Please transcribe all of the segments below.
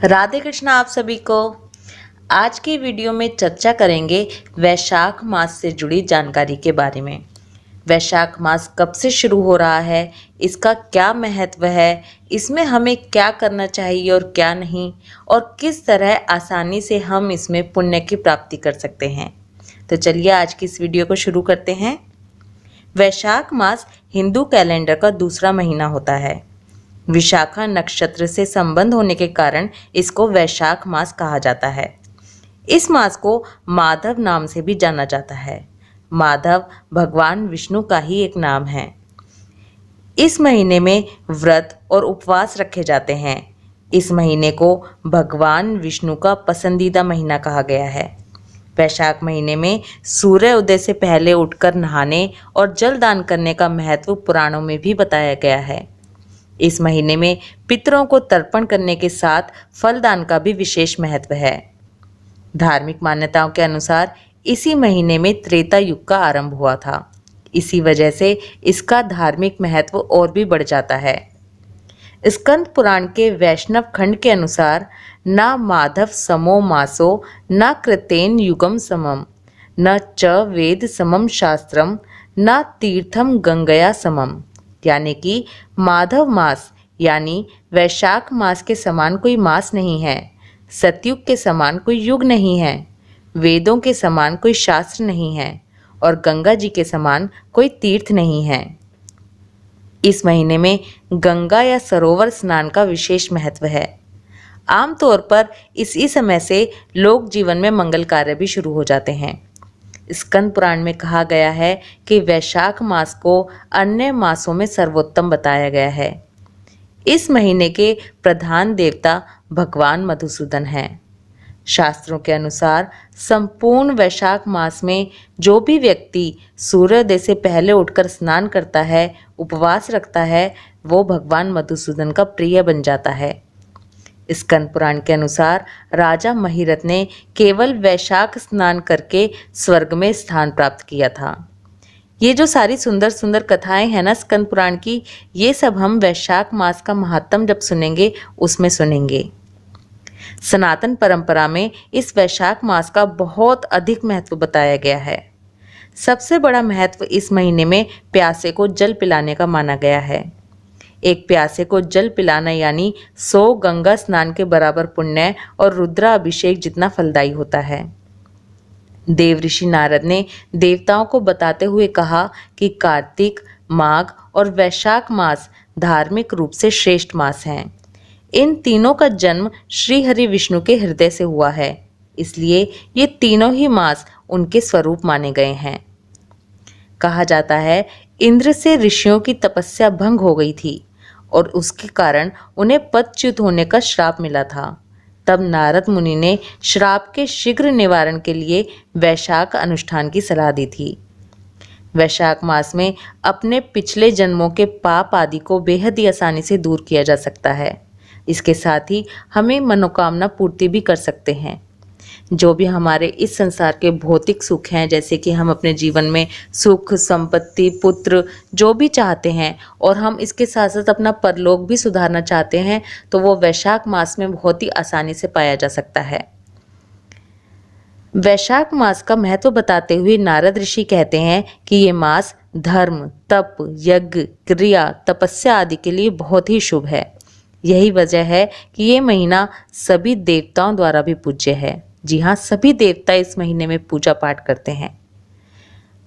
राधे कृष्णा आप सभी को। आज की वीडियो में चर्चा करेंगे वैशाख मास से जुड़ी जानकारी के बारे में। वैशाख मास कब से शुरू हो रहा है, इसका क्या महत्व है, इसमें हमें क्या करना चाहिए और क्या नहीं, और किस तरह आसानी से हम इसमें पुण्य की प्राप्ति कर सकते हैं। तो चलिए आज की इस वीडियो को शुरू करते हैं। वैशाख मास हिंदू कैलेंडर का दूसरा महीना होता है। विशाखा नक्षत्र से संबंध होने के कारण इसको वैशाख मास कहा जाता है। इस मास को माधव नाम से भी जाना जाता है। माधव भगवान विष्णु का ही एक नाम है। इस महीने में व्रत और उपवास रखे जाते हैं। इस महीने को भगवान विष्णु का पसंदीदा महीना कहा गया है। वैशाख महीने में सूर्य उदय से पहले उठकर नहाने और जल दान करने का महत्व पुराणों में भी बताया गया है। इस महीने में पितरों को तर्पण करने के साथ फलदान का भी विशेष महत्व है। धार्मिक मान्यताओं के अनुसार इसी महीने में त्रेता युग का आरंभ हुआ था। इसी वजह से इसका धार्मिक महत्व और भी बढ़ जाता है। स्कंद पुराण के वैष्णव खंड के अनुसार न माधव समो मासो न कृतेन युगम समम न च वेद समम शास्त्रम न तीर्थम गंगया समम, यानी कि माधव मास यानी वैशाख मास के समान कोई मास नहीं है, सतयुग के समान कोई युग नहीं है, वेदों के समान कोई शास्त्र नहीं है और गंगा जी के समान कोई तीर्थ नहीं है। इस महीने में गंगा या सरोवर स्नान का विशेष महत्व है। आमतौर पर इसी समय से लोक जीवन में मंगल कार्य भी शुरू हो जाते हैं। स्कंद पुराण में कहा गया है कि वैशाख मास को अन्य मासों में सर्वोत्तम बताया गया है। इस महीने के प्रधान देवता भगवान मधुसूदन हैं। शास्त्रों के अनुसार संपूर्ण वैशाख मास में जो भी व्यक्ति सूर्योदय से पहले उठकर स्नान करता है, उपवास रखता है, वो भगवान मधुसूदन का प्रिय बन जाता है। स्कंद पुराण के अनुसार राजा महिरथ ने केवल वैशाख स्नान करके स्वर्ग में स्थान प्राप्त किया था। ये जो सारी सुंदर सुंदर कथाएं हैं ना स्कंद पुराण की, ये सब हम वैशाख मास का महात्म जब सुनेंगे उसमें सुनेंगे। सनातन परंपरा में इस वैशाख मास का बहुत अधिक महत्व बताया गया है। सबसे बड़ा महत्व इस महीने में प्यासे को जल पिलाने का माना गया है। एक प्यासे को जल पिलाना यानी 100 गंगा स्नान के बराबर पुण्य और रुद्राभिषेक जितना फलदायी होता है। देव ऋषि नारद ने देवताओं को बताते हुए कहा कि कार्तिक, माघ और वैशाख मास धार्मिक रूप से श्रेष्ठ मास हैं। इन तीनों का जन्म श्री हरि विष्णु के हृदय से हुआ है, इसलिए ये तीनों ही मास उनके स्वरूप माने गए हैं। कहा जाता है इंद्र से ऋषियों की तपस्या भंग हो गई थी और उसके कारण उन्हें पदच्युत होने का श्राप मिला था। तब नारद मुनि ने श्राप के शीघ्र निवारण के लिए वैशाख अनुष्ठान की सलाह दी थी। वैशाख मास में अपने पिछले जन्मों के पाप आदि को बेहद ही आसानी से दूर किया जा सकता है। इसके साथ ही हमें मनोकामना पूर्ति भी कर सकते हैं। जो भी हमारे इस संसार के भौतिक सुख हैं, जैसे कि हम अपने जीवन में सुख, संपत्ति, पुत्र जो भी चाहते हैं और हम इसके साथ साथ अपना परलोक भी सुधारना चाहते हैं, तो वो वैशाख मास में बहुत ही आसानी से पाया जा सकता है। वैशाख मास का महत्व बताते हुए नारद ऋषि कहते हैं कि ये मास धर्म, तप, यज्ञ, क्रिया, तपस्या आदि के लिए बहुत ही शुभ है। यही वजह है कि ये महीना सभी देवताओं द्वारा भी पूज्य है। जी हाँ, सभी देवता इस महीने में पूजा पाठ करते हैं।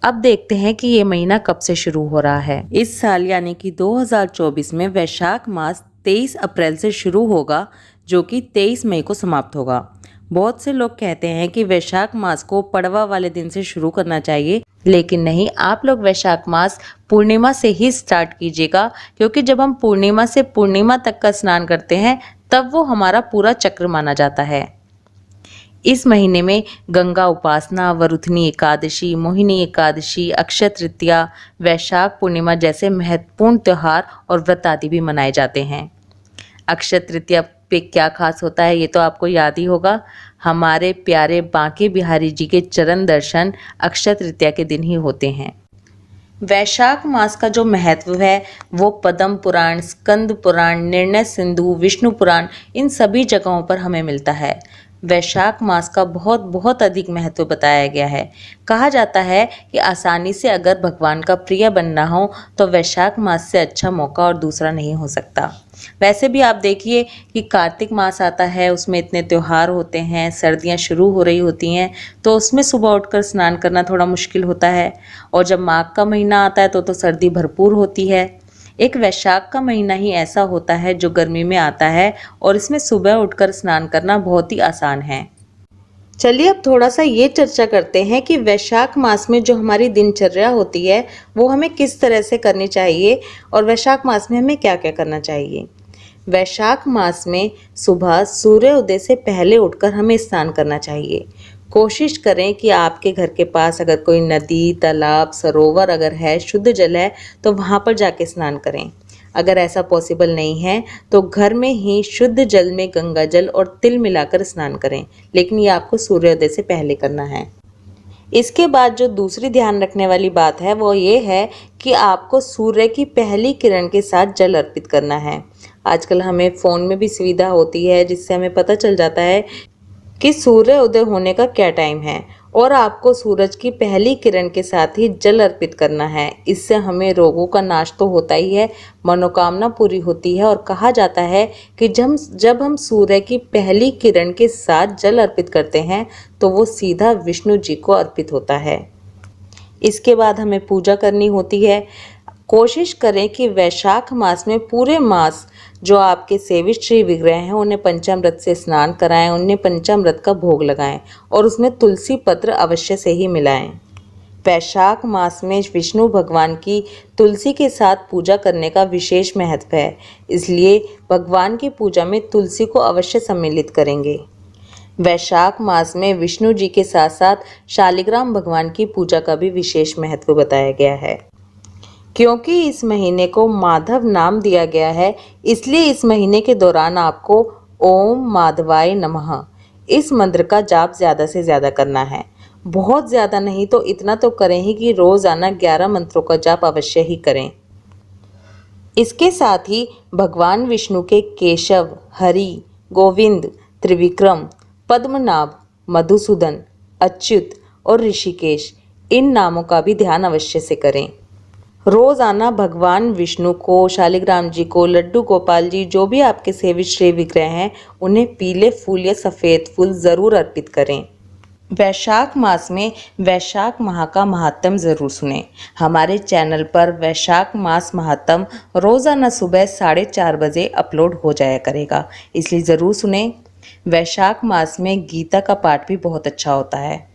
अब देखते हैं कि ये महीना कब से शुरू हो रहा है। इस साल यानी कि 2024 में वैशाख मास 23 अप्रैल से शुरू होगा, जो कि 23 मई को समाप्त होगा। बहुत से लोग कहते हैं कि वैशाख मास को पड़वा वाले दिन से शुरू करना चाहिए, लेकिन नहीं, आप लोग वैशाख मास पूर्णिमा से ही स्टार्ट कीजिएगा, क्योंकि जब हम पूर्णिमा से पूर्णिमा तक का स्नान करते हैं तब वो हमारा पूरा चक्र माना जाता है। इस महीने में गंगा उपासना, वरुथनी एकादशी, मोहिनी एकादशी, अक्षय तृतीया, वैशाख पूर्णिमा जैसे महत्वपूर्ण त्योहार और व्रत आदि भी मनाए जाते हैं। अक्षय तृतीया पे क्या खास होता है ये तो आपको याद ही होगा। हमारे प्यारे बांके बिहारी जी के चरण दर्शन अक्षय तृतीया के दिन ही होते हैं। वैशाख मास का जो महत्व है वो पद्म पुराण, स्कंद पुराण, निर्णय सिंधु, विष्णु पुराण इन सभी जगहों पर हमें मिलता है। वैशाख मास का बहुत बहुत अधिक महत्व बताया गया है। कहा जाता है कि आसानी से अगर भगवान का प्रिय बनना हो तो वैशाख मास से अच्छा मौका और दूसरा नहीं हो सकता। वैसे भी आप देखिए कि कार्तिक मास आता है, उसमें इतने त्योहार होते हैं, सर्दियां शुरू हो रही होती हैं, तो उसमें सुबह उठकर स्नान करना थोड़ा मुश्किल होता है। और जब माघ का महीना आता है तो सर्दी भरपूर होती है। एक वैशाख का महीना ही ऐसा होता है जो गर्मी में आता है और इसमें सुबह उठकर स्नान करना बहुत ही आसान है। चलिए अब थोड़ा सा ये चर्चा करते हैं कि वैशाख मास में जो हमारी दिनचर्या होती है वो हमें किस तरह से करनी चाहिए और वैशाख मास में हमें क्या क्या करना चाहिए। वैशाख मास में सुबह सूर्योदय से पहले उठकर हमें स्नान करना चाहिए। कोशिश करें कि आपके घर के पास अगर कोई नदी, तालाब, सरोवर अगर है, शुद्ध जल है तो वहाँ पर जाके स्नान करें। अगर ऐसा पॉसिबल नहीं है तो घर में ही शुद्ध जल में गंगा जल और तिल मिलाकर स्नान करें, लेकिन ये आपको सूर्योदय से पहले करना है। इसके बाद जो दूसरी ध्यान रखने वाली बात है वो ये है कि आपको सूर्य की पहली किरण के साथ जल अर्पित करना है। आजकल हमें फ़ोन में भी सुविधा होती है जिससे हमें पता चल जाता है कि सूर्य उदय होने का क्या टाइम है और आपको सूरज की पहली किरण के साथ ही जल अर्पित करना है। इससे हमें रोगों का नाश तो होता ही है, मनोकामना पूरी होती है और कहा जाता है कि जब हम सूर्य की पहली किरण के साथ जल अर्पित करते हैं तो वो सीधा विष्णु जी को अर्पित होता है। इसके बाद हमें पूजा करनी होती है। कोशिश करें कि वैशाख मास में पूरे मास जो आपके सेवित श्री विग्रह हैं उन्हें पंचामृत से स्नान कराएं, उन्हें पंचामृत का भोग लगाएं और उसमें तुलसी पत्र अवश्य से ही मिलाएं। वैशाख मास में विष्णु भगवान की तुलसी के साथ पूजा करने का विशेष महत्व है, इसलिए भगवान की पूजा में तुलसी को अवश्य सम्मिलित करेंगे। वैशाख मास में विष्णु जी के साथ साथ शालिग्राम भगवान की पूजा का भी विशेष महत्व बताया गया है। क्योंकि इस महीने को माधव नाम दिया गया है, इसलिए इस महीने के दौरान आपको ओम माधवाय नमः इस मंत्र का जाप ज़्यादा से ज़्यादा करना है। बहुत ज़्यादा नहीं तो इतना तो करें ही कि रोज़ाना 11 मंत्रों का जाप अवश्य ही करें। इसके साथ ही भगवान विष्णु के केशव, हरि, गोविंद, त्रिविक्रम, पद्मनाभ, मधुसूदन, अच्युत और ऋषिकेश इन नामों का भी ध्यान अवश्य से करें। रोज़ाना भगवान विष्णु को, शालिग्राम जी को, लड्डू गोपाल जी जो भी आपके सेवित श्रेय विग्रह हैं उन्हें पीले फूल या सफ़ेद फूल ज़रूर अर्पित करें। वैशाख मास में वैशाख माह का महात्म ज़रूर सुनें। हमारे चैनल पर वैशाख मास महात्म रोज़ाना सुबह 4:30 बजे अपलोड हो जाया करेगा, इसलिए ज़रूर सुनें। वैशाख मास में गीता का पाठ भी बहुत अच्छा होता है।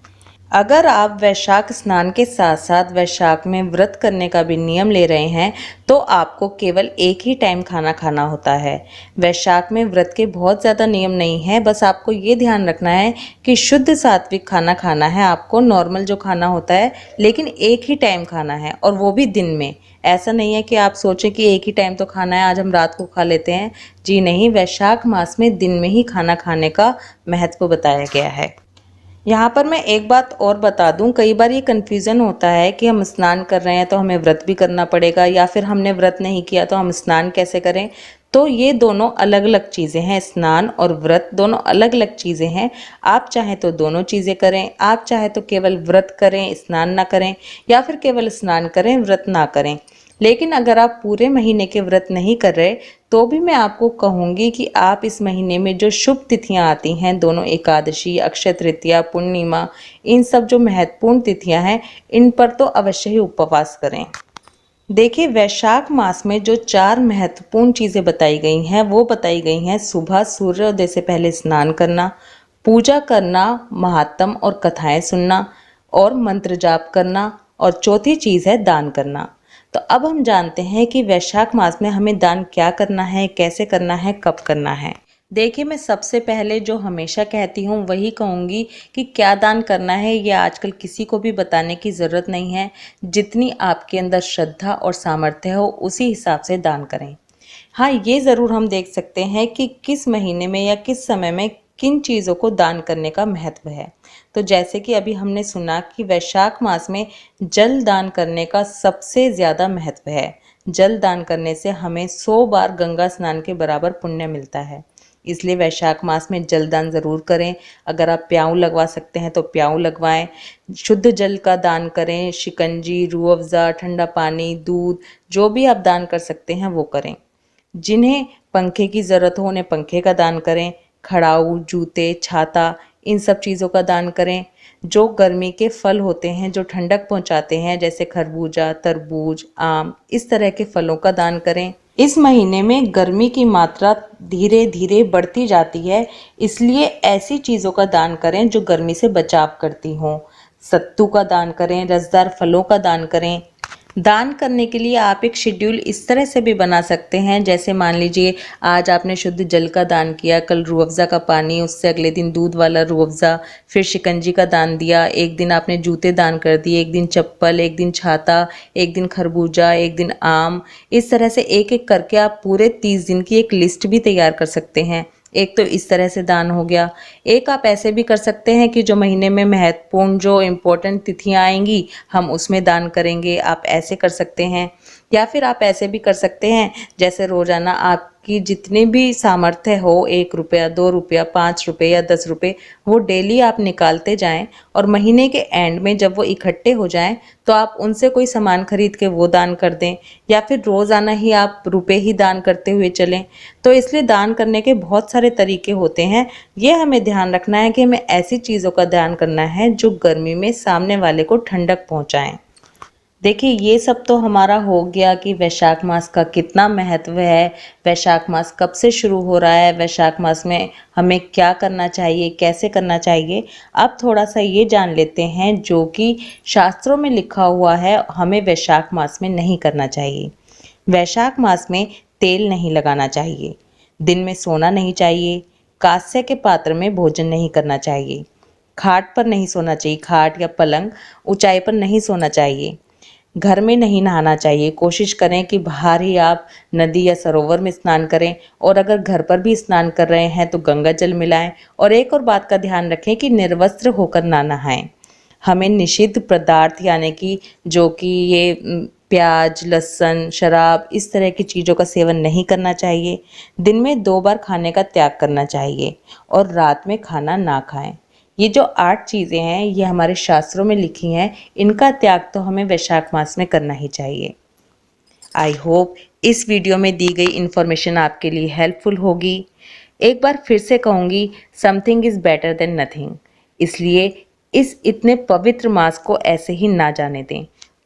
अगर आप वैशाख स्नान के साथ साथ वैशाख में व्रत करने का भी नियम ले रहे हैं तो आपको केवल एक ही टाइम खाना खाना होता है। वैशाख में व्रत के बहुत ज़्यादा नियम नहीं है, बस आपको ये ध्यान रखना है कि शुद्ध सात्विक खाना खाना है। आपको नॉर्मल जो खाना होता है लेकिन एक ही टाइम खाना है और वो भी दिन में। ऐसा नहीं है कि आप सोचें कि एक ही टाइम तो खाना है, आज हम रात को खा लेते हैं। जी नहीं, वैशाख मास में दिन में ही खाना खाने का महत्व बताया गया है। यहाँ पर मैं एक बात और बता दूँ, कई बार ये कन्फ्यूज़न होता है कि हम स्नान कर रहे हैं तो हमें व्रत भी करना पड़ेगा या फिर हमने व्रत नहीं किया तो हम स्नान कैसे करें। तो ये दोनों अलग अलग चीज़ें हैं, स्नान और व्रत दोनों अलग अलग चीज़ें हैं। आप चाहें तो दोनों चीज़ें करें, आप चाहें तो केवल व्रत करें, स्नान ना करें, या फिर केवल स्नान करें, व्रत ना करें। लेकिन अगर आप पूरे महीने के व्रत नहीं कर रहे तो भी मैं आपको कहूँगी कि आप इस महीने में जो शुभ तिथियाँ आती हैं, दोनों एकादशी, अक्षय तृतीया, पूर्णिमा, इन सब जो महत्वपूर्ण तिथियाँ हैं इन पर तो अवश्य ही उपवास करें। देखिए, वैशाख मास में जो 4 महत्वपूर्ण चीज़ें बताई गई हैं वो बताई गई हैं सुबह सूर्योदय से पहले स्नान करना, पूजा करना, महात्म और कथाएं सुनना और मंत्र जाप करना, और चौथी चीज़ है दान करना। तो अब हम जानते हैं कि वैशाख मास में हमें दान क्या करना है, कैसे करना है, कब करना है। देखिए, मैं सबसे पहले जो हमेशा कहती हूँ वही कहूँगी कि क्या दान करना है ये आजकल किसी को भी बताने की ज़रूरत नहीं है। जितनी आपके अंदर श्रद्धा और सामर्थ्य हो उसी हिसाब से दान करें। हाँ, ये ज़रूर हम देख सकते हैं कि किस महीने में या किस समय में किन चीज़ों को दान करने का महत्व है। तो जैसे कि अभी हमने सुना कि वैशाख मास में जल दान करने का सबसे ज़्यादा महत्व है। जल दान करने से हमें 100 बार गंगा स्नान के बराबर पुण्य मिलता है। इसलिए वैशाख मास में जलदान ज़रूर करें। अगर आप प्याऊ लगवा सकते हैं तो प्याऊ लगवाएं। शुद्ध जल का दान करें। शिकंजी, रूह अफ़ज़ा, ठंडा पानी, दूध, जो भी आप दान कर सकते हैं वो करें। जिन्हें पंखे की ज़रूरत हो उन्हें पंखे का दान करें। खड़ाऊ, जूते, छाता, इन सब चीज़ों का दान करें। जो गर्मी के फल होते हैं जो ठंडक पहुंचाते हैं, जैसे खरबूजा, तरबूज, आम, इस तरह के फलों का दान करें। इस महीने में गर्मी की मात्रा धीरे धीरे बढ़ती जाती है, इसलिए ऐसी चीज़ों का दान करें जो गर्मी से बचाव करती हों। सत्तू का दान करें, रसदार फलों का दान करें। दान करने के लिए आप एक शेड्यूल इस तरह से भी बना सकते हैं, जैसे मान लीजिए आज आपने शुद्ध जल का दान किया, कल रूह अफ़ज़ा का पानी, उससे अगले दिन दूध वाला रूह अफ़ज़ा, फिर शिकंजी का दान दिया, एक दिन आपने जूते दान कर दिए, एक दिन चप्पल, एक दिन छाता, एक दिन खरबूजा, एक दिन आम। इस तरह से एक एक करके आप पूरे 30 दिन की एक लिस्ट भी तैयार कर सकते हैं। एक तो इस तरह से दान हो गया। एक आप ऐसे भी कर सकते हैं कि जो महीने में महत्वपूर्ण जो इम्पोर्टेंट तिथियां आएंगी हम उसमें दान करेंगे, आप ऐसे कर सकते हैं। या फिर आप ऐसे भी कर सकते हैं जैसे रोज़ाना आपकी जितनी भी सामर्थ्य हो, 1 रुपया, 2 रुपया, 5 रुपये या 10 रुपये, वो डेली आप निकालते जाएं और महीने के एंड में जब वो इकट्ठे हो जाएं तो आप उनसे कोई सामान खरीद के वो दान कर दें, या फिर रोज़ाना ही आप रुपए ही दान करते हुए चलें। तो इसलिए दान करने के बहुत सारे तरीके होते हैं। ये हमें ध्यान रखना है कि हमें ऐसी चीज़ों का दान करना है जो गर्मी में सामने वाले को ठंडक पहुँचाएं। देखिए, ये सब तो हमारा हो गया कि वैशाख मास का कितना महत्व है, वैशाख मास कब से शुरू हो रहा है, वैशाख मास में हमें क्या करना चाहिए, कैसे करना चाहिए। अब थोड़ा सा ये जान लेते हैं जो कि शास्त्रों में लिखा हुआ है हमें वैशाख मास में नहीं करना चाहिए। वैशाख मास में तेल नहीं लगाना चाहिए, दिन में सोना नहीं चाहिए, कांस्य के पात्र में भोजन नहीं करना चाहिए, खाट पर नहीं सोना चाहिए, खाट या पलंग ऊंचाई पर नहीं सोना चाहिए, घर में नहीं नहाना चाहिए। कोशिश करें कि बाहर ही आप नदी या सरोवर में स्नान करें, और अगर घर पर भी स्नान कर रहे हैं तो गंगा जल मिलाएं। और एक और बात का ध्यान रखें कि निर्वस्त्र होकर ना नहाएं। हमें निषिद्ध पदार्थ यानी कि जो कि ये प्याज, लहसुन, शराब, इस तरह की चीज़ों का सेवन नहीं करना चाहिए। दिन में 2 बार खाने का त्याग करना चाहिए और रात में खाना ना खाएं। ये जो 8 चीज़ें हैं ये हमारे शास्त्रों में लिखी हैं, इनका त्याग तो हमें वैशाख मास में करना ही चाहिए। आई होप इस वीडियो में दी गई इन्फॉर्मेशन आपके लिए हेल्पफुल होगी। एक बार फिर से कहूँगी, something is better than nothing. इसलिए इस इतने पवित्र मास को ऐसे ही ना जाने दें,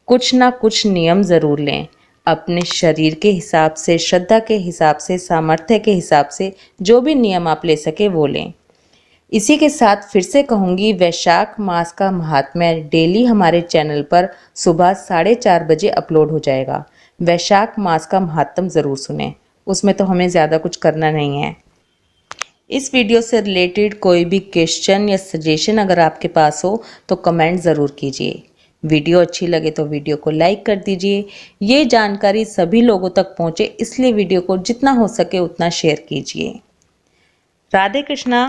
कुछ ना कुछ नियम ज़रूर लें। अपने शरीर के हिसाब से, श्रद्धा के हिसाब से, सामर्थ्य के हिसाब से जो भी नियम आप ले सके वो लें। इसी के साथ फिर से कहूँगी, वैशाख मास का महात्म्य डेली हमारे चैनल पर सुबह 4:30 बजे अपलोड हो जाएगा। वैशाख मास का महात्म ज़रूर सुनें, उसमें तो हमें ज़्यादा कुछ करना नहीं है। इस वीडियो से रिलेटेड कोई भी क्वेश्चन या सजेशन अगर आपके पास हो तो कमेंट ज़रूर कीजिए। वीडियो अच्छी लगे तो वीडियो को लाइक कर दीजिए। ये जानकारी सभी लोगों तक पहुँचे, इसलिए वीडियो को जितना हो सके उतना शेयर कीजिए। राधे कृष्णा।